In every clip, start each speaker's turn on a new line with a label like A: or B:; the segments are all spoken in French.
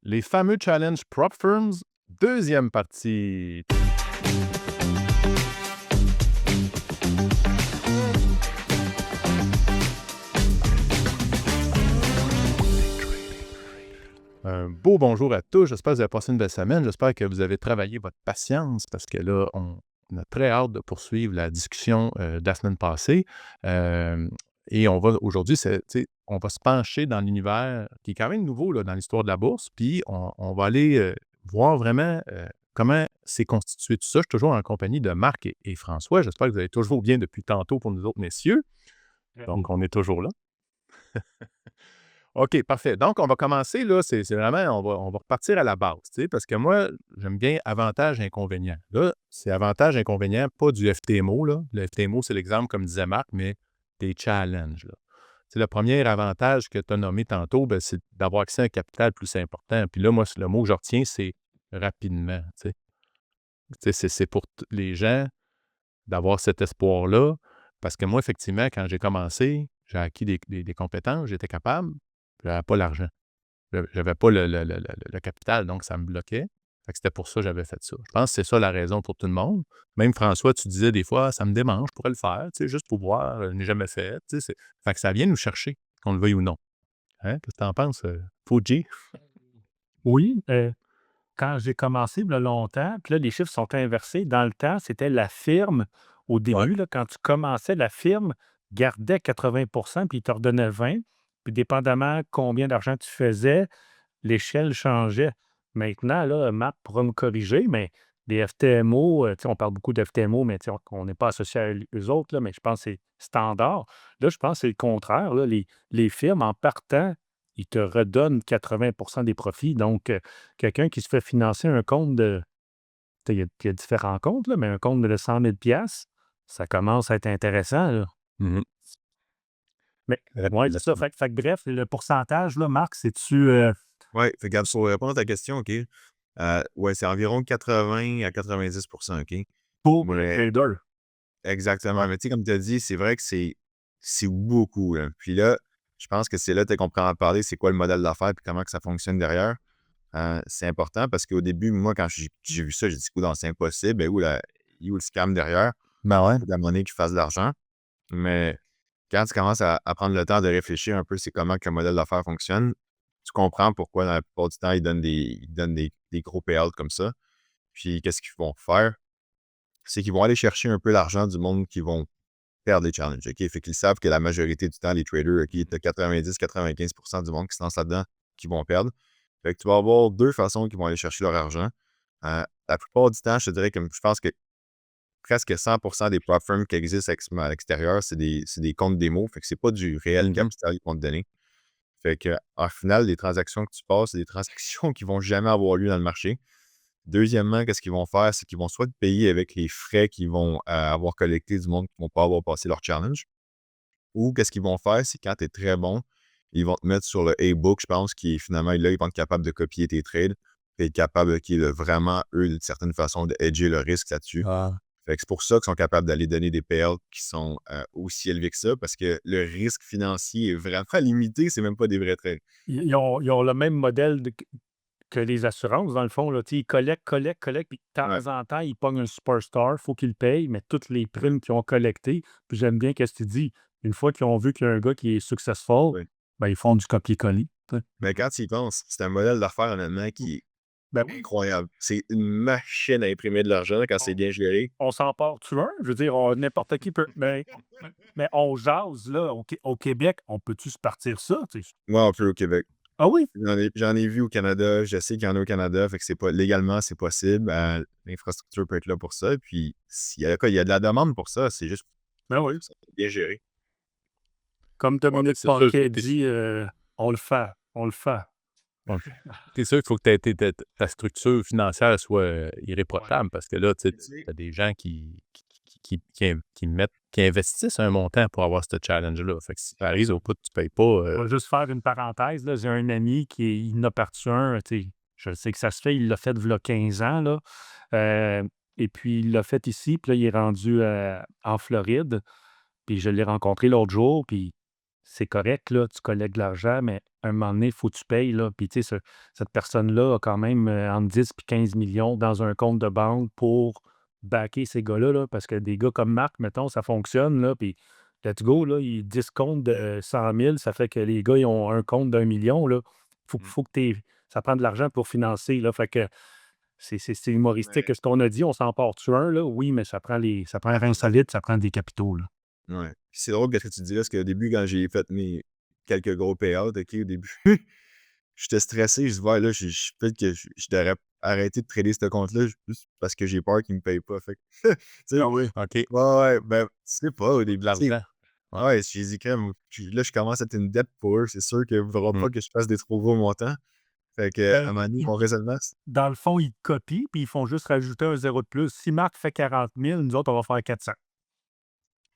A: Les fameux challenges Prop Firms, deuxième partie. Un beau bonjour à tous. J'espère que vous avez passé une belle semaine. J'espère que vous avez travaillé votre patience parce que là, on a très hâte de poursuivre la discussion de la semaine passée. Euh, et on va aujourd'hui, on va se pencher dans l'univers qui est quand même nouveau là, dans l'histoire de la bourse. Puis on va aller voir vraiment comment c'est constitué tout ça. Je suis toujours en compagnie de Marc et François. J'espère que vous allez toujours bien depuis tantôt pour nous autres messieurs. Donc, on est toujours là. OK, parfait. Donc, on va commencer, là, c'est vraiment, on va repartir à la base, tu sais, parce que moi, j'aime bien avantages, inconvénients. Là, c'est avantages, inconvénients, pas du FTMO, là. Le FTMO, c'est l'exemple, comme disait Marc, mais des challenges, là. C'est le premier avantage que tu as nommé tantôt, ben, c'est d'avoir accès à un capital plus important. Puis là, moi, le mot que je retiens, c'est rapidement, tu sais. Tu sais, c'est pour les gens d'avoir cet espoir-là, parce que moi, effectivement, quand j'ai commencé, j'ai acquis des compétences, j'étais capable, je n'avais pas l'argent. J'avais pas le capital, donc ça me bloquait. Fait que c'était pour ça que j'avais fait ça. Je pense que c'est ça la raison pour tout le monde. Même François, tu disais des fois: «Ça me démange, je pourrais le faire, tu sais, juste pour voir, je n'ai jamais fait», tu sais, fait que ça vient nous chercher, qu'on le veuille ou non. Hein? Qu'est-ce que tu en penses, Fauji?
B: Oui, quand j'ai commencé il y a longtemps, puis là, les chiffres sont inversés. Dans le temps, c'était la firme, au
A: Ouais.
B: début, là, quand tu commençais, la firme gardait 80 puis il te redonnait 20. Puis dépendamment combien d'argent tu faisais, l'échelle changeait. Maintenant, là, Marc pourra me corriger, mais les FTMO, tu sais, on parle beaucoup d'FTMO, mais tu sais, on n'est pas associé à eux autres, là, mais je pense que c'est standard. Là, je pense que c'est le contraire. Là, les firmes, en partant, ils te redonnent 80 des profits. Donc, quelqu'un qui se fait financer un compte de. Tu sais, il y a différents comptes, là, mais un compte de 100 000 ça commence à être intéressant. Là.
A: Mmh.
B: Mais, oui, c'est ça.
A: Rapidement.
B: Fait que bref, le pourcentage, là, Marc, c'est-tu
C: Ouais, fait que regarde, pour répondre à ta question, OK, ouais, c'est environ 80 à 90 OK?
B: pour les
C: Ouais,
B: traders?
C: exactement.
B: Ouais.
C: Mais tu sais, comme tu as dit, c'est vrai que c'est beaucoup, là. Puis là, je pense que c'est là qu'on prend à parler, c'est quoi le modèle d'affaires puis comment que ça fonctionne derrière. C'est important parce qu'au début, moi, quand j'ai vu ça, j'ai dit: «Coudonc, c'est impossible. Ben, où le scam derrière?
A: Ben ouais.
C: Faut de la monnaie qui fasse de l'argent». Mais quand tu commences à prendre le temps de réfléchir un peu, c'est comment que le modèle d'affaires fonctionne, tu comprends pourquoi dans la plupart du temps, ils donnent des gros payouts comme ça. Puis qu'est-ce qu'ils vont faire? C'est qu'ils vont aller chercher un peu l'argent du monde qui vont perdre les challenges, OK? Fait qu'ils savent que la majorité du temps, les traders, OK, tu as 90-95 du monde qui se lance là-dedans qui vont perdre. Fait que tu vas avoir 2 façons qu'ils vont aller chercher leur argent. La plupart du temps, je te dirais que je pense que presque 100 des prop firms qui existent à l'extérieur, c'est des comptes démo, fait que c'est pas du réel
A: Mmh.
C: capital qu'ils vont te donner. Fait que, en final, les transactions que tu passes, c'est des transactions qui vont jamais avoir lieu dans le marché. Deuxièmement, qu'est-ce qu'ils vont faire? C'est qu'ils vont soit te payer avec les frais qu'ils vont, avoir collectés du monde qui vont pas avoir passé leur challenge, ou qu'est-ce qu'ils vont faire? C'est quand tu es très bon, ils vont te mettre sur le A-Book, je pense, qui est finalement là, ils vont être capables de copier tes trades, et être capables, OK, de vraiment, eux, d'une certaine façon, de hedger le risque là-dessus.
A: Ah.
C: Fait que c'est pour ça qu'ils sont capables d'aller donner des payouts qui sont, aussi élevés que ça, parce que le risque financier est vraiment limité, c'est même pas des vrais trades.
B: Ils ont le même modèle que les assurances, dans le fond. Là. Tu sais, ils collectent, puis de
C: Ouais,
B: temps en temps, ils pognent un superstar, il faut qu'ils le payent, mais toutes les primes qu'ils ont collectées. Puis j'aime bien ce que tu dis. Une fois qu'ils ont vu qu'il y a un gars qui est successful,
C: ouais.
B: ben, ils font du copier-coller. Tu sais.
C: Mais quand tu y penses, c'est un modèle d'affaires, honnêtement, qui est
B: Ben oui.
C: incroyable. C'est une machine à imprimer de l'argent quand c'est
B: On,
C: bien géré.
B: on s'en part-tu un? Je veux dire, n'importe qui peut. Mais on jase, là, au Québec, on peut-tu se partir ça? Tu sais?
C: Moi, on peut au Québec.
B: Ah oui?
C: J'en ai vu au Canada, je sais qu'il y en a au Canada, fait que c'est pas légalement, c'est possible. L'infrastructure peut être là pour ça. Puis il y a de la demande pour ça, c'est juste
B: Ben oui.
C: ça bien géré.
B: Comme
A: Ouais, mais
B: Dominique
A: c'est sûr,
B: Paquet dit, on le fait, on le fait.
A: OK. C'est sûr qu'il faut que ta structure financière soit,
B: Ouais.
A: irréprochable parce que là, tu sais,
C: Mais tu sais,
A: as des gens qui investissent un montant pour avoir ce challenge-là. Fait que si ça arrive au bout, tu payes pas,
B: Je vais juste faire une parenthèse, là. J'ai un ami il en a parti un, tu sais, je sais que ça se fait, il l'a fait v'là 15 ans, là, et puis il l'a fait ici, puis là, il est rendu, en Floride, puis je l'ai rencontré l'autre jour, puis c'est correct, là, tu collectes de l'argent, mais à un moment donné, il faut que tu payes, là. Puis, tu sais, cette personne-là a quand même entre 10 et 15 millions dans un compte de banque pour backer ces gars-là, là, parce que des gars comme Marc, mettons, ça fonctionne, là, puis let's go, là, ils discomptent de 100 000, ça fait que les gars, ils ont un compte d'1 million, là. Faut que ça prend de l'argent pour financer, là. Fait que c'est humoristique.
C: Mais,
B: Ce qu'on a dit, on s'en part-tu un, là? Oui, mais ça prend un rein solide, ça prend des capitaux, là.
C: ouais. Puis c'est drôle ce que tu dis là, parce qu'au début, quand j'ai fait mes quelques gros payouts, OK, au début, j'étais stressé. Je dis, ouais, là, peut-être que je devrais arrêter de trader ce compte-là juste parce que j'ai peur qu'il me paye pas. Fait que, tu sais,
A: Ah oui. OK.
C: ouais, ben, c'est pas au
A: De
C: début. Tu sais,
A: l'argent. Ouais.
C: ouais, j'ai dit, crème, là, je commence à être une dette pour eux. C'est sûr qu'il ne faudra
A: Mm.
C: pas que je fasse des trop gros montants. Fait que, à un moment donné, mon raisonnement,
B: Dans le fond, ils te copient, puis ils font juste rajouter un zéro de plus. Si Marc fait 40 000, nous autres, on va faire 400.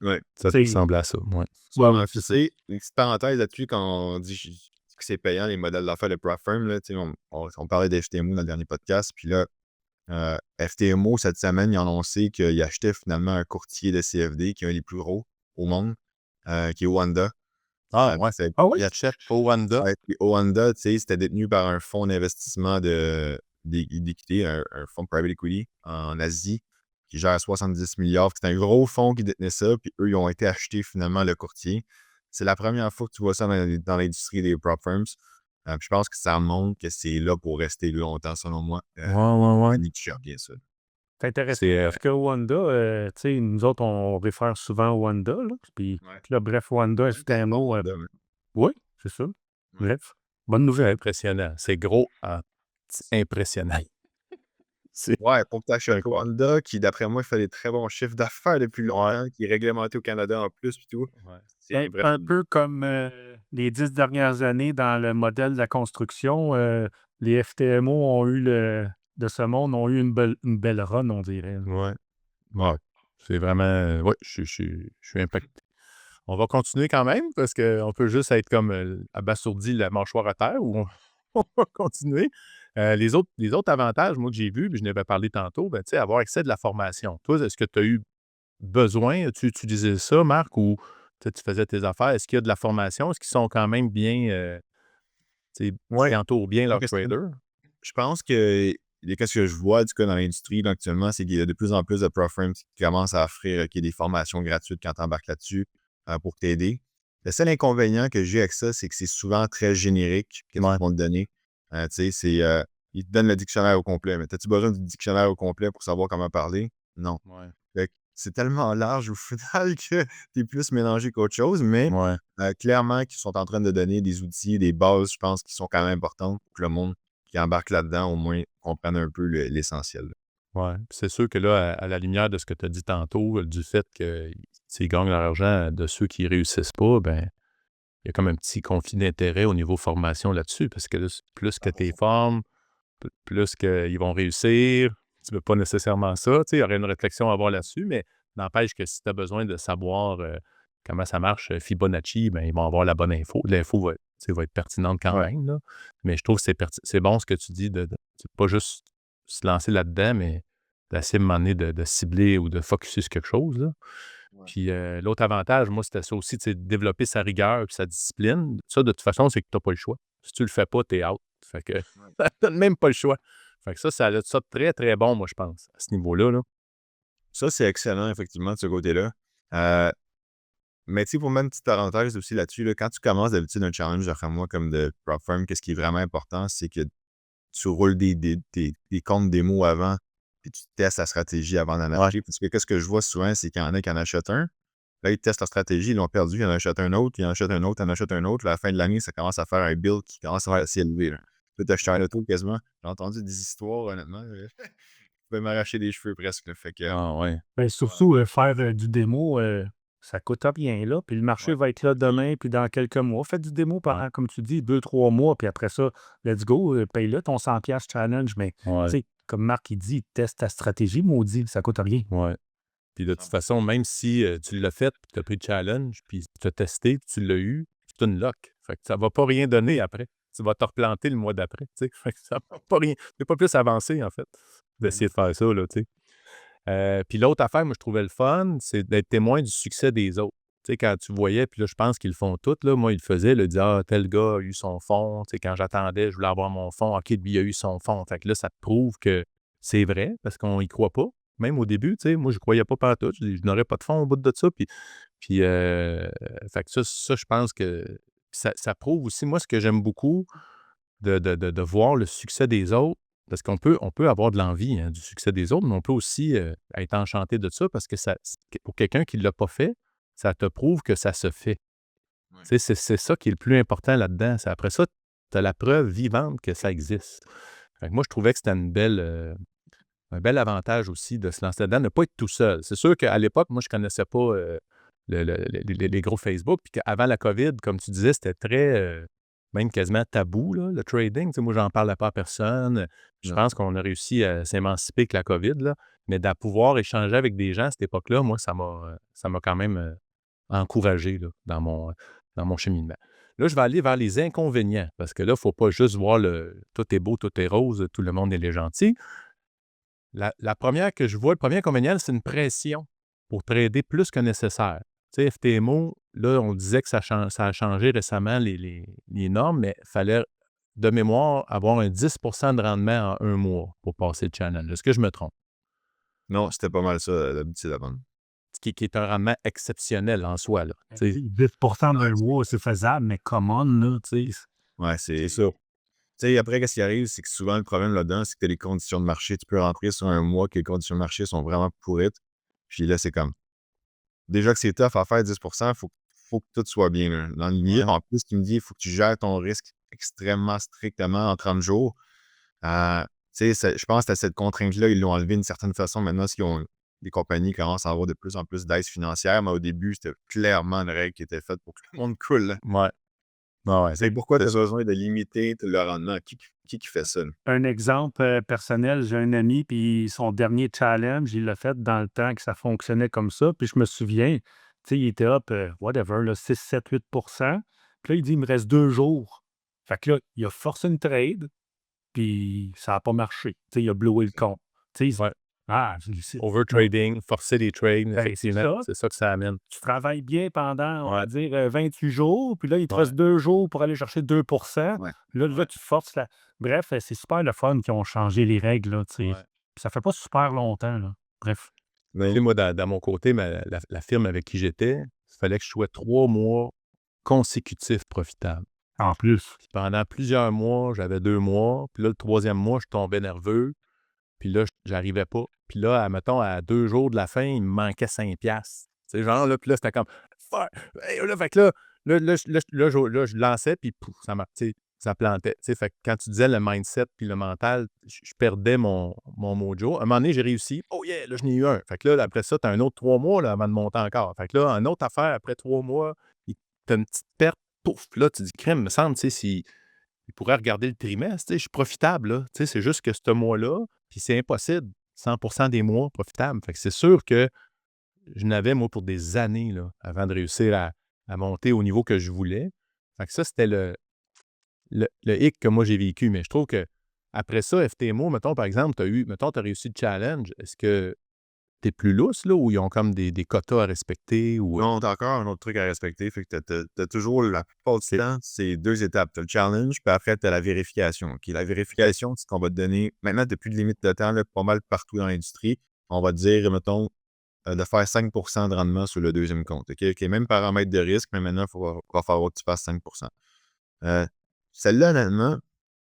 C: ouais.
A: Ça te
B: C'est
A: ressemble à ça, ouais.
C: Soit
B: ouais,
C: en
B: c'est ça.
C: sais, une petite parenthèse là-dessus, quand on dit que c'est payant, les modèles d'affaires de prop firm, là, tu sais, on parlait d'FTMO dans le dernier podcast, puis là, FTMO, cette semaine, ils ont annoncé qu'ils achetaient finalement un courtier de CFD qui est un des plus gros au monde, qui est Wanda.
A: Ah ouais.
C: C'est
B: Ah oui?
A: Il achète au Wanda.
C: ouais, puis Wanda, tu sais, c'était détenu par un fonds d'investissement d'équité, un fonds de private equity en Asie qui gère 70 milliards. C'est un gros fonds qui détenait ça, puis eux, ils ont été achetés finalement le courtier. C'est la première fois que tu vois ça dans l'industrie des prop firms. Puis je pense que ça montre que c'est là pour rester longtemps, selon moi.
A: Ouais.
C: Nick gère bien ça.
B: C'est intéressant
A: C'est
B: parce que Wanda, tu sais, nous autres, on réfère souvent à Wanda, là. Puis
C: Ouais.
B: là, bref, Wanda, FTMO,
C: Wanda, ouais.
B: oui, c'est ça. Bref, bonne nouvelle.
A: impressionnant. C'est gros impressionnant. C'est
C: Ouais, pour que tu achètes un Wanda qui, d'après moi, fait des très bons chiffres d'affaires depuis
A: ouais.
C: longtemps, qui est réglementé au Canada en plus, puis tout.
A: Ouais.
C: C'est
B: Un
C: impressionnant.
B: peu comme les 10 dernières années dans le modèle de la construction, les FTMO ont eu de ce monde ont eu une belle run, on dirait, là.
A: Ouais. Ouais. C'est vraiment. Ouais, je suis impacté. On va continuer quand même parce qu'on peut juste être comme abasourdi la mâchoire à terre ou on va continuer. Les autres avantages, moi, que j'ai vus, puis je n'avais parlé tantôt, ben, tu sais, avoir accès à de la formation. Toi, est-ce que tu as eu besoin, as-tu utilisé ça, Marc, ou tu sais, tu faisais tes affaires? Est-ce qu'il y a de la formation? Est-ce qu'ils sont quand même bien, tu sais,
C: Ouais,
A: qui entourent bien
C: bonne
A: leurs
C: question.
A: traders?
C: Je pense que qu'est-ce que je vois, du coup, dans l'industrie là, actuellement, c'est qu'il y a de plus en plus de prop firms qui commencent à offrir des formations gratuites quand tu embarques là-dessus pour t'aider. Le seul inconvénient que j'ai avec ça, c'est que c'est souvent très générique qu'est-ce
A: Ouais.
C: qu'ils vont te donner. Tu sais, ils te donnent le dictionnaire au complet. Mais as-tu besoin du dictionnaire au complet pour savoir comment parler? Non.
A: Ouais.
C: Fait que c'est tellement large au final que tu es plus mélangé qu'autre chose, mais
A: Ouais.
C: clairement qu'ils sont en train de donner des outils, des bases, je pense, qui sont quand même importantes pour que le monde qui embarque là-dedans, au moins, comprenne un peu l'essentiel.
A: Ouais. Puis c'est sûr que là, à la lumière de ce que tu as dit tantôt, du fait qu'ils gagnent leur argent de ceux qui réussissent pas, ben il y a comme un petit conflit d'intérêt au niveau formation là-dessus, parce que là, plus que tu les formes, plus qu'ils vont réussir. Tu veux pas nécessairement ça. Tu sais, il y aurait une réflexion à avoir là-dessus, mais n'empêche que si tu as besoin de savoir comment ça marche, Fibonacci, ben, ils vont avoir la bonne info. L'info va être pertinente quand
C: Ouais.
A: même, là. Mais je trouve que c'est bon ce que tu dis, c'est pas juste se lancer là-dedans, mais d'essayer à un moment donné de cibler ou de focusser sur quelque chose, là.
C: Ouais.
A: Puis l'autre avantage, moi, c'était ça aussi, c'est de développer sa rigueur et sa discipline. Ça, de toute façon, c'est que tu n'as pas le choix. Si tu le fais pas, tu es out. Fait que
C: Ouais.
A: tu n'as même pas le choix. Fait que ça a ça de très, très bon, moi, je pense, à ce niveau-là, là.
C: Ça, c'est excellent, effectivement, de ce côté-là. Mais tu sais, pour mettre une petite parenthèse aussi là-dessus, là, quand tu commences d'habitude un challenge, genre moi, comme de prop firm, qu'est-ce qui est vraiment important, c'est que tu roules des comptes démo avant, puis tu testes la stratégie avant d'en acheter. Parce que qu'est-ce que je vois souvent, c'est qu'il y en a qui en achètent un. Là, ils testent la stratégie, ils l'ont perdu, ils en achètent un autre, ils en achètent un autre, ils en achètent un autre. À la fin de l'année, ça commence à faire un build qui commence à être assez élevé. Là. Tu peux t'acheter un auto quasiment. J'ai entendu des histoires, honnêtement. Je pouvais m'arracher des cheveux presque. Là. Fait que,
A: Ah ouais.
B: Ben, surtout, faire du démo, ça coûte rien, là. Puis le marché
C: ouais.
B: va être là demain, puis dans quelques mois. Fais du démo pendant, comme tu dis, 2, 3 mois, puis après ça, let's go, paye-le ton 100$ challenge. Mais, tu
A: Ouais.
B: sais, comme Marc, il dit, teste ta stratégie, maudit, ça coûte rien.
A: Ouais. Puis de toute façon, même si tu l'as fait, puis tu as pris le challenge, puis tu as testé, puis tu l'as eu, c'est une lock. Fait que ça va pas rien donner après. Tu vas te replanter le mois d'après, tu sais. Fait que ça va pas rien. Tu pas plus avancé, en fait, d'essayer de faire ça, là, tu sais. Puis l'autre affaire, moi, je trouvais le fun, c'est d'être témoin du succès des autres. Tu sais, quand tu voyais, puis là, je pense qu'ils le font tous, là. Moi, ils le faisaient, là, ils disaient: «Ah, tel gars a eu son fonds. Tu sais, quand j'attendais, je voulais avoir mon fonds. OK, lui, il a eu son fonds». Fait que là, ça te prouve que c'est vrai parce qu'on y croit pas. Même au début, tu sais, moi, je croyais pas pantoute. Je dis: «Je n'aurais pas de fonds au bout de ça». Puis fait que ça, je pense que ça prouve aussi, moi, ce que j'aime beaucoup de voir le succès des autres, parce qu'on peut avoir de l'envie, hein, du succès des autres, mais on peut aussi, être enchanté de ça parce que pour quelqu'un qui ne l'a pas fait, ça te prouve que ça se fait.
C: Ouais.
A: Tu sais, c'est ça qui est le plus important là-dedans. C'est après ça, tu as la preuve vivante que ça existe. Fait que moi, je trouvais que c'était un bel avantage aussi de se lancer là-dedans, de ne pas être tout seul. C'est sûr qu'à l'époque, moi, je ne connaissais pas, les gros Facebook, puis qu'avant la COVID, comme tu disais, c'était très, même quasiment tabou, là, le trading. Tu sais, moi, j'en parlais pas à personne. Je
C: Non.
A: pense qu'on a réussi à s'émanciper avec la COVID, là, mais de pouvoir échanger avec des gens à cette époque-là, moi, ça m'a quand même, encouragé, là, dans mon cheminement. Là, je vais aller vers les inconvénients, parce que là, il ne faut pas juste voir le tout est beau, tout est rose, tout le monde est gentil. La première que je vois, le premier inconvénient, c'est une pression pour trader plus que nécessaire. Tu sais, FTMO, là, on disait que ça a changé récemment les normes, mais il fallait, de mémoire, avoir un 10 de rendement en un mois pour passer le challenge. Est-ce que je me trompe?
C: Non, c'était pas mal ça, l'habitude avant.
A: Ce qui est un rendement exceptionnel en soi, là. Tu sais,
B: 10 d'un mois, c'est faisable, mais come on, là, tu sais.
C: Ouais, c'est ça. Tu sais, après, qu'est-ce qui arrive, c'est que souvent, le problème là-dedans, c'est que tu as les conditions de marché. Tu peux rentrer sur un mois que les conditions de marché sont vraiment pourrites. Puis là, c'est comme, déjà que c'est tough à faire 10 faut que tout soit bien, là. Dans le milieu,
A: Ouais.
C: en plus, tu me dis, il faut que tu gères ton risque extrêmement strictement en 30 jours. Tu sais, je pense que cette contrainte-là, ils l'ont enlevée d'une certaine façon. Maintenant, les compagnies commencent à avoir de plus en plus d'aides financières, mais au début, c'était clairement une règle qui était faite pour que tout le monde coule, là.
A: Ouais. Ouais, ouais.
C: C'est pourquoi tu as besoin de limiter le rendement? Qui fait ça, là?
B: Un exemple, personnel, j'ai un ami, puis son dernier challenge, il l'a fait dans le temps que ça fonctionnait comme ça. Puis je me souviens, tu sais, il était up, whatever, là, 6, 7, 8. Puis là, il dit: «Il me reste 2 jours». Fait que là, il a forcé une trade, puis ça n'a pas marché. Tu sais, il a blowé le compte. Tu sais,
A: Ouais.
B: c'est non,
A: Overtrading, forcer les trades,
B: ben, c'est
A: effectivement,
B: ça.
A: c'est ça que ça amène.
B: Tu travailles bien pendant, on
A: Ouais.
B: va dire, 28 jours, puis là, il te
A: Ouais.
B: reste 2 jours pour aller chercher 2.
C: Ouais.
B: Là, tu forces la bref, c'est super le fun qu'ils ont changé les règles, là, tu sais.
A: Ouais.
B: Puis ça fait pas super longtemps, là. Bref,
A: Tu sais, moi, dans mon côté, la firme avec qui j'étais, il fallait que je sois 3 mois consécutifs profitables.
B: en plus.
A: Puis pendant plusieurs mois, j'avais 2 mois, puis là, le troisième mois, je tombais nerveux, puis là, j'arrivais pas. Puis là, mettons, à 2 jours de la fin, il me manquait 5 piastres. Tu sais, genre, là, puis là, c'était comme «Fuck!» Hey, là, fait que là, je lançais, puis pouf, tu sais, ça plantait. Tu sais, fait que quand tu disais le mindset puis le mental, je perdais mon mojo. À un moment donné, j'ai réussi. «Oh yeah! Là, je n'ai eu un». Fait que là, après ça, tu as un autre 3 mois là, avant de monter encore. Fait que là, une autre affaire après 3 mois, tu as une petite perte, pouf! Puis là, tu dis: «Crème, me semble, tu sais, si il pourrait regarder le trimestre, tu sais, je suis profitable, là». Tu sais, c'est juste que ce mois-là, puis c'est impossible, 100 des mois profitables. Fait que c'est sûr que je n'avais, moi, pour des années, là, avant de réussir à monter au niveau que je voulais. Fait que ça, c'était le hic que moi, j'ai vécu. Mais je trouve que après ça, FTMO, mettons, par exemple, tu as réussi le challenge. Est-ce que tu es plus lousse, là, ou ils ont comme des quotas à respecter? Ou,
C: Non, tu as encore un autre truc à respecter. Fait que tu as toujours, la plupart du temps, c'est 2 étapes. Tu as le challenge, puis après, tu as la vérification. OK, la vérification, c'est qu'on va te donner maintenant, tu as plus de limite de temps, là, pas mal partout dans l'industrie. On va te dire, mettons, de faire 5 de rendement sur le deuxième compte. OK? OK, même paramètre de risque, mais maintenant, va falloir que tu fasses 5. Euh, Celle-là, honnêtement,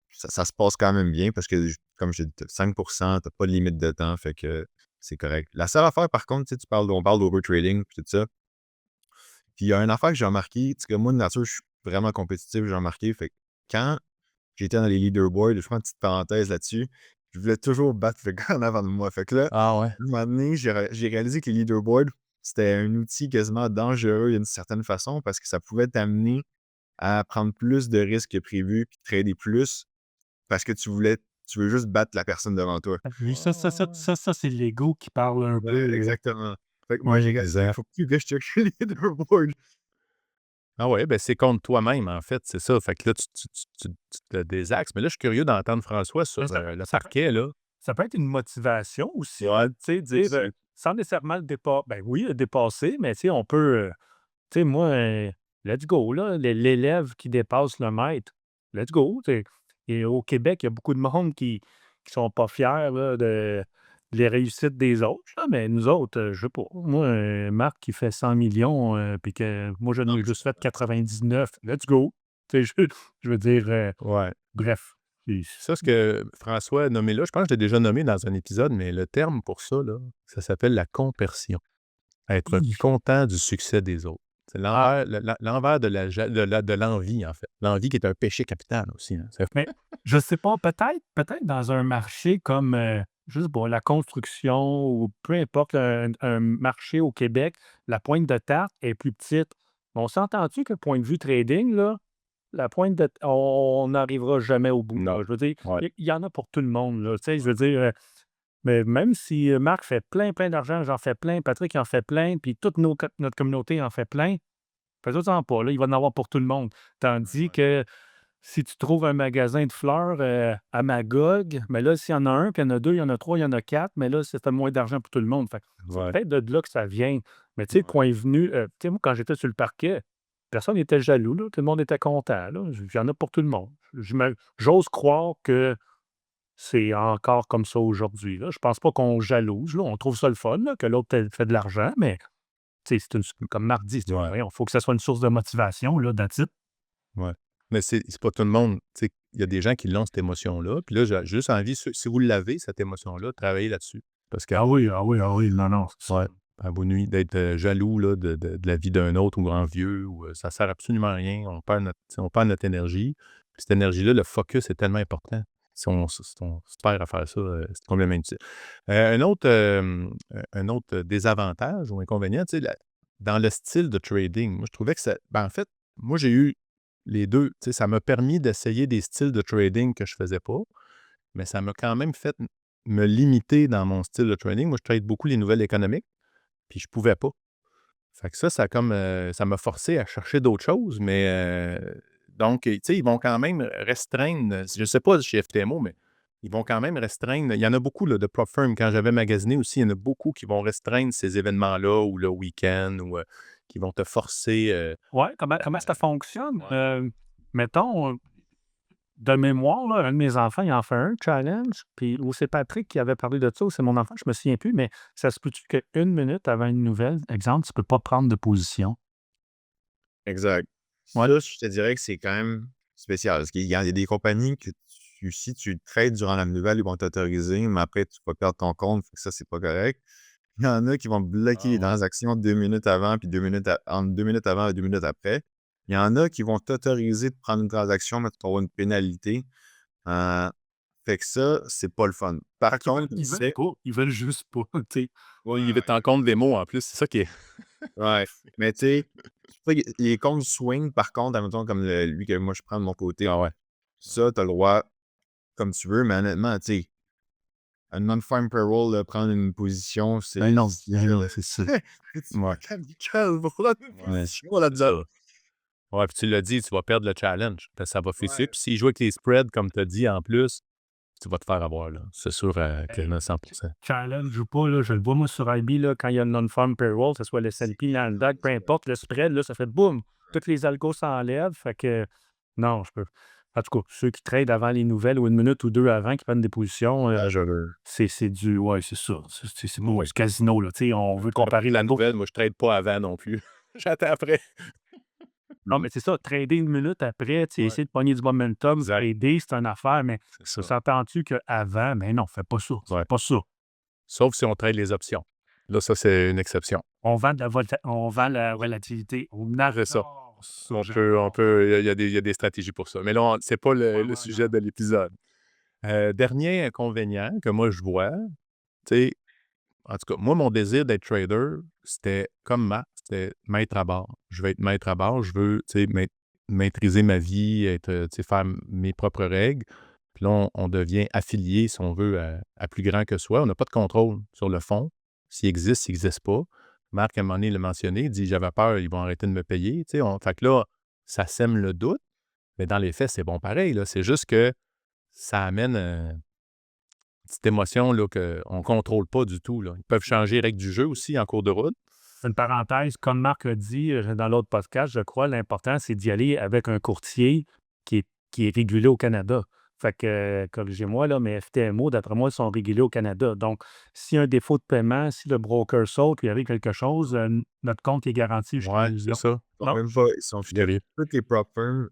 C: ça se passe quand même bien parce que, comme je dis, 5 tu n'as pas de limite de temps, fait que c'est correct. La seule affaire, par contre, tu sais, on parle d'overtrading et tout ça. Puis il y a une affaire que j'ai remarqué, tu sais, que moi, de nature, je suis vraiment compétitif, j'ai remarqué. Fait que quand j'étais dans les leaderboards, je fais une petite parenthèse là-dessus, je voulais toujours battre le gars en avant de moi. Fait que là,
A: ah ouais?
C: un moment donné, j'ai réalisé que les leaderboards, c'était un outil quasiment dangereux d'une certaine façon parce que ça pouvait t'amener à prendre plus de risques que prévu puis trader plus parce que tu veux juste battre la personne devant toi.
B: Oui, ça, c'est l'ego qui parle un peu, là.
C: Exactement. Fait que moi, j'ai réalisé, il faut plus que je check les leaderboards.
A: Ah ouais, ben c'est contre toi-même, en fait, c'est ça. Fait que là, tu te désaxes. Mais là, je suis curieux d'entendre François sur
B: Mais ça
A: le
B: ça peut
A: parquet, là.
B: ça peut être une motivation aussi,
A: Ouais.
B: tu sais, dire,
C: Aussi.
B: sans nécessairement le dépasser. Ben oui, le dépasser, mais tu sais, on peut, sais, moi, let's go, là, l'élève qui dépasse le maître, let's go. Et au Québec, il y a beaucoup de monde qui sont pas fiers là, de les réussites des autres, là, mais nous autres, je sais pas. Moi, Marc qui fait 100 millions, puis que moi, j'en
C: Non,
B: ai juste fait 99, let's go. Tu sais, je veux dire,
A: Ouais.
B: bref.
A: Ça, ce que François a nommé là, je pense que je l'ai déjà nommé dans un épisode, mais le terme pour ça, là, ça s'appelle la compersion. Être
B: Hi.
A: content du succès des autres. C'est
B: Ah,
A: l'envers de l'envie, en fait. L'envie qui est un péché capital aussi. Hein.
B: mais je sais pas, peut-être dans un marché comme, je sais pas, la construction ou peu importe, un marché au Québec, la pointe de tarte est plus petite. On s'entend-tu que point de vue trading, là, la pointe de on n'arrivera jamais au bout,
A: Non.
B: là. Je veux dire,
A: Ouais.
B: il y en a pour tout le monde, là, tu sais, je veux dire, mais même si, Marc fait plein d'argent, j'en fais plein, Patrick en fait plein, puis toute notre communauté en fait plein, fais-toi-en pas, là, il va en avoir pour tout le monde. Tandis que si tu trouves un magasin de fleurs, à Magog, mais là, s'il y en a un, puis il y en a 2, il y en a 3, il y en a 4, mais là, c'est moins d'argent pour tout le monde. Fait que c'est
A: Ouais.
B: peut-être de là que ça vient. Mais tu sais, point venu, tu sais, moi, quand j'étais sur le parquet, personne n'était jaloux, là. Tout le monde était content, là. Il y en a pour tout le monde. J'ose croire que c'est encore comme ça aujourd'hui, là. Je pense pas qu'on jalouse, là. On trouve ça le fun, là, que l'autre fait de l'argent, mais tu sais, comme Marc dit,
A: Ouais.
B: il faut que ça soit une source de motivation, là, that's it.
A: Ouais. Mais c'est pas tout le monde. Tu sais, il y a des gens qui l'ont, cette émotion-là. Puis là, j'ai juste envie, si vous l'avez, cette émotion-là, travaillez là-dessus. Parce que,
B: Ah oui, ah oui, ah oui, non, non, c'est ça.
A: ouais, à vos nuits, d'être jaloux là, de la vie d'un autre ou envieux, ou ça sert absolument à rien. On perd notre énergie. Puis cette énergie-là, le focus est tellement important. Si on se perd à faire ça, c'est complètement inutile. Un autre désavantage ou inconvénient, tu sais, dans le style de trading, moi, je trouvais que ça. Ben, en fait, moi, j'ai eu les deux. Tu sais, ça m'a permis d'essayer des styles de trading que je faisais pas, mais ça m'a quand même fait me limiter dans mon style de trading. Moi, je trade beaucoup les nouvelles économiques, puis je pouvais pas. Fait que ça comme, ça m'a forcé à chercher d'autres choses, mais donc, tu sais, ils vont quand même restreindre, je sais pas chez FTMO, mais ils vont quand même restreindre. Il y en a beaucoup là, de prop firms. Quand j'avais magasiné aussi, il y en a beaucoup qui vont restreindre ces événements-là ou le week-end ou qui vont te forcer.
B: Ouais, comment ça fonctionne?
A: Ouais.
B: Mettons, de mémoire, là, un de mes enfants, il en fait un challenge, puis ou c'est Patrick qui avait parlé de ça, ou c'est mon enfant, je me souviens plus, mais ça se peut-tu qu'une minute avant une nouvelle, exemple, tu peux pas prendre de position?
C: Exact.
B: Ouais.
C: Ça, je te dirais que c'est quand même spécial. Parce qu'il y a des compagnies que si tu trades durant la nouvelle, ils vont t'autoriser, mais après, tu vas perdre ton compte. Fait que ça, c'est pas correct. Il y en a qui vont bloquer les
A: Ah ouais.
C: transactions 2 minutes avant, puis 2 minutes entre 2 minutes avant et 2 minutes après. Il y en a qui vont t'autoriser de prendre une transaction, mais tu vas avoir une pénalité. Euh, Fait que ça, c'est pas le fun. Par contre,
B: Ils veulent pas, ils veulent juste pas, tu sais.
A: Ouais, il est en compte des mots en plus, c'est ça qui est.
C: ouais. Mais tu sais, les comptes swing, par contre, admettons, comme lui que moi je prends de mon côté,
A: Ah ouais.
C: ça, t'as le droit comme tu veux, mais honnêtement, tu sais, un non-farm payroll, là, prendre une position, c'est.
B: Ben non, c'est ça.
C: Tu
A: Ouais.
C: calmes, prendre une
A: Ouais.
C: position là-dedans.
A: Ouais, puis tu l'as dit, tu vas perdre le challenge. Parce que ça va
C: Ouais.
A: fesser. Puis s'il joue avec les spreads, comme tu as dit en plus, tu vas te faire avoir, là. C'est sûr, quasiment 100%.
B: Challenge ou pas, là, je le vois, moi, sur IB, là, quand il y a une non-farm payroll, que ce soit le S&P, Nasdaq, peu importe, le spread, là, ça fait boum, tous les algos s'enlèvent, fait que non, je peux. En tout cas, ceux qui tradent avant les nouvelles ou une minute ou deux avant, qui prennent des positions,
C: Dangereux.
B: c'est du. Ouais, c'est ça. C'est pas
A: Oui.
B: du casino, là. Tu sais, on veut comparer
A: La
B: la bourse.
A: nouvelle, moi, je trade pas avant non plus. J'attends après.
B: Non, mais c'est ça, trader une minute après, tu sais,
A: Ouais.
B: essayer de pogner du momentum,
A: Exact.
B: trader, c'est une affaire, mais
A: C'est ça.
B: s'entends-tu qu'avant, mais non, fais pas ça.
A: Ouais.
B: Fais pas ça.
A: Sauf si on trade les options. Là, ça, c'est une exception.
B: On vend la volatilité.
A: C'est ça. Il y a des stratégies pour ça. Mais là, c'est pas le sujet de l'épisode. Dernier inconvénient que moi, je vois, tu sais, en tout cas, moi, mon désir d'être trader, c'était comme Marc, c'était maître à bord. Je veux être maître à bord, je veux, tu sais, maîtriser ma vie, tu sais, faire mes propres règles. Puis là, on devient affilié, si on veut, à plus grand que soi. On n'a pas de contrôle sur le fond. S'il existe, s'il n'existe pas. Marc, à un moment donné, l'a mentionné, il dit, j'avais peur, ils vont arrêter de me payer. Tu sais, fait que là, ça sème le doute, mais dans les faits, c'est bon pareil, là. C'est juste que ça amène une petite émotion là, qu'on ne contrôle pas du tout, là. Ils peuvent changer les règles du jeu aussi en cours de route.
B: Une parenthèse, comme Marc a dit dans l'autre podcast, je crois, l'important, c'est d'y aller avec un courtier qui est régulé au Canada. Fait que, corrigez-moi, là, mais FTMO, d'après moi, ils sont régulés au Canada. Donc, s'il y a un défaut de paiement, si le broker saute, il arrive quelque chose, notre compte est garanti jusqu'à
A: Ouais,
B: nous
A: c'est
B: autres.
A: ça.
C: Ils sont
B: Non.
C: même pas, ils sont
A: Sérieux.
C: toutes les prop firms.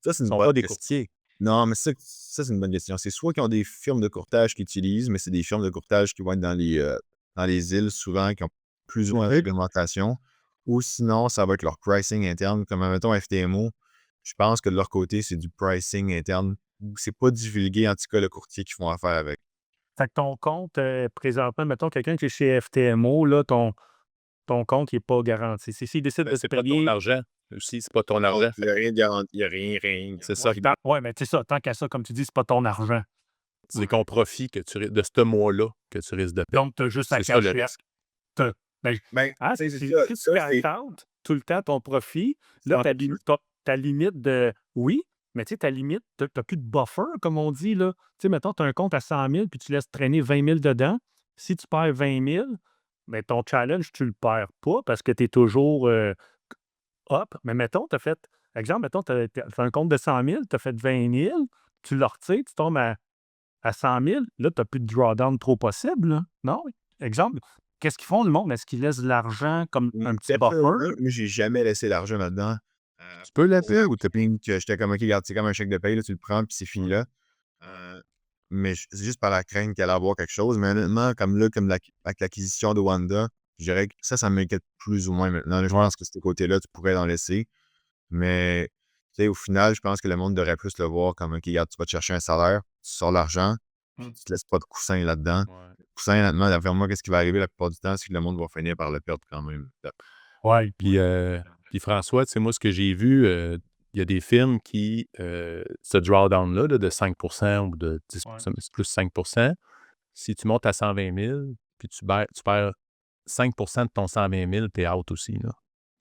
C: Ça, c'est
A: Ils
C: une
A: sont
C: bonne
A: pas des
C: question.
A: courtiers.
C: Non, mais ça, c'est une bonne question. C'est soit qu'ils ont des firmes de courtage qu'ils utilisent, mais c'est des firmes de courtage qui vont être dans les îles, souvent, qui ont plus ou moins de réglementation, ou sinon, ça va être leur pricing interne, comme, mettons, FTMO. Je pense que de leur côté, c'est du pricing interne. C'est pas divulgué, en tout cas, le courtier qu'ils font affaire avec.
B: Fait que ton compte, présentement, mettons quelqu'un qui est chez FTMO, là, ton compte n'est pas garanti. S'il décide
A: Ben,
B: de
A: c'est
B: te
A: pas ton
B: payer.
A: argent. Aussi, c'est pas ton argent.
C: Il n'y a rien de garanti, il n'y a rien.
A: C'est ça.
B: Oui, mais c'est ça, tant qu'à ça, comme tu dis, c'est pas ton argent.
A: C'est ton profit de ce mois-là que tu risques de perdre.
B: Donc, tu as juste à
A: C'est ça le
B: cacher.
A: risque.
C: Ben,
B: C'est
C: c'est
B: ça.
C: ça.
B: Si tu cash out tout le temps ton profit, là, ta limite de. Oui, mais tu sais, ta limite, tu n'as plus de buffer, comme on dit, là. Tu sais, mettons, tu as un compte à 100 000 puis tu laisses traîner 20 000 dedans. Si tu perds 20 000, mais ton challenge, tu le perds pas parce que tu es toujours up. Mais mettons, tu as fait. Exemple, mettons, tu as un compte de 100 000, tu as fait 20 000, tu le retires, tu tombes à 100 000, là, tu n'as plus de drawdown trop possible, là. Non? Exemple, qu'est-ce qu'ils font, le monde? Est-ce qu'ils laissent de l'argent comme un petit buffer?
C: Moi, j'ai jamais laissé l'argent là-dedans.
A: Tu peux l'appeler ou
C: que j'étais comme, OK, regarde, c'est comme un chèque de paye, là, tu le prends, puis c'est fini là. Mais c'est juste par la crainte qu'elle allait avoir quelque chose. Mais honnêtement, avec l'acquisition de Wanda, je dirais que ça m'inquiète plus ou moins maintenant. Là, je pense que ce côté-là, tu pourrais en laisser. Mais, tu sais, au final, je pense que le monde devrait plus le voir comme, OK, regarde, tu vas te chercher un salaire, tu sors l'argent, tu te laisses pas de coussin là-dedans.
A: Ouais.
C: Coussin, honnêtement, d'après moi, qu'est-ce qui va arriver la plupart du temps, c'est que le monde va finir par le perdre quand même.
B: Oui.
A: Puis François, tu sais, moi, ce que j'ai vu, il y a des firmes qui, ce drawdown-là de 5 ou de 10 mais c'est plus 5 si tu montes à 120 000, puis tu perds 5 de ton 120 000, t'es out aussi, là.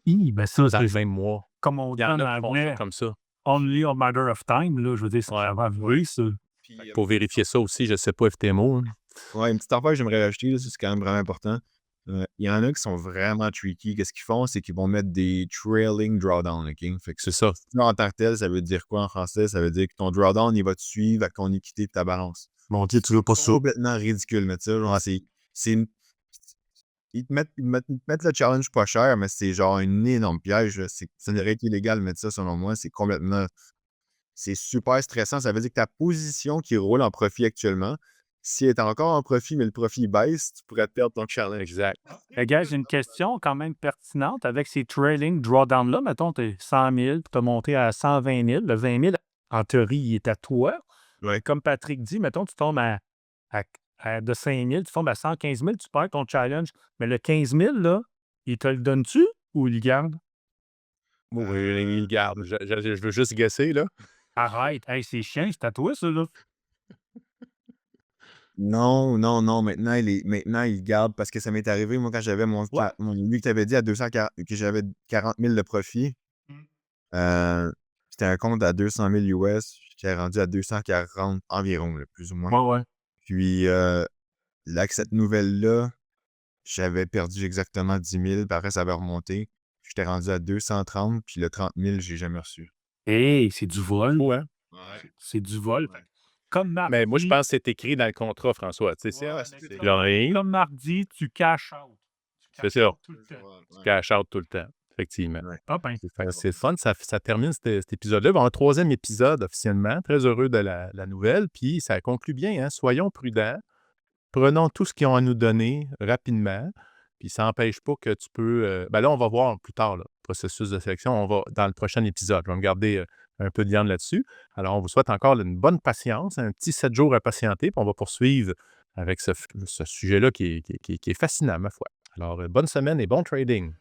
B: Ben ça,
A: Dans
B: c'est
A: le même mois.
B: comme on
A: Il
B: dit
A: y en
B: en
A: a qui font ça
B: anglais,
A: comme ça.
B: only a matter of time, là. Je veux dire, c'est vraiment vrai, ça.
A: Pour vérifier ça aussi, je ne sais pas FTMO. Hein.
C: Ouais, une petite affaire que j'aimerais rajouter, là, ça, c'est quand même vraiment important. Il y en a qui sont vraiment tricky. Qu'est-ce qu'ils font? C'est qu'ils vont mettre des trailing drawdown, OK? Fait que
A: C'est ça.
C: en tant que tel, ça veut dire quoi en français? Ça veut dire que ton drawdown, il va te suivre avec ton équité de ta balance.
D: Mon Dieu, tu veux pas
C: C'est
D: ça.
C: complètement ridicule, mais ça, genre, ils te mettent le challenge pas cher, mais c'est genre un énorme piège. Ça devrait être illégal de mettre ça, selon moi. C'est super stressant. Ça veut dire que ta position qui roule en profit actuellement, si elle est encore en profit, mais le profit baisse, tu pourrais perdre ton challenge.
A: Exact.
B: Gars, j'ai une question quand même pertinente avec ces trailing drawdown-là. Mettons, tu es 100 000, puis tu as monté à 120 000. Le 20 000, en théorie, il est à toi.
C: Ouais.
B: Comme Patrick dit, mettons, tu tombes de 5 000, tu tombes à 115 000, tu perds ton challenge. Mais le 15 000, là, il te le donne-tu ou il le garde?
A: Oui, il le garde. Je veux juste guesser, là.
B: Arrête. Hey, c'est chiant, c'est à toi, ça, là.
C: Non. Maintenant, il garde parce que ça m'est arrivé, moi, quand j'avais lui que tu avais dit à 240 que j'avais 40 000 de profit. C'était un compte à 200 000 US. J'étais rendu à 240 environ, là, plus ou moins.
B: Ouais.
C: Puis là, avec cette nouvelle-là, j'avais perdu exactement 10 000. Puis après, ça avait remonté. J'étais rendu à 230. Puis le 30 000, je l'ai jamais reçu.
B: Hey, c'est du vol.
A: Ouais.
B: C'est du vol. Comme Marc
A: Mais moi, je
B: dit-
A: pense que c'est écrit dans le contrat, François. Tu sais, c'est
B: Comme Marc dit, tu cash out.
A: C'est ça.
B: Tout le temps.
A: Tu cash out tout le temps, effectivement.
B: Ah ben,
A: C'est le fun, ça termine cet épisode-là. Il va y avoir un troisième épisode officiellement. Très heureux de la nouvelle. Puis ça conclut bien, hein? Soyons prudents. Prenons tout ce qu'ils ont à nous donner rapidement. Puis ça n'empêche pas que tu peux. Ben là, on va voir plus tard, là, le processus de sélection. On va dans le prochain épisode. Je vais me garder un peu de viande là-dessus. Alors, on vous souhaite encore une bonne patience, un petit 7 jours à patienter. Puis on va poursuivre avec ce sujet-là qui est fascinant, ma foi. Alors, bonne semaine et bon trading.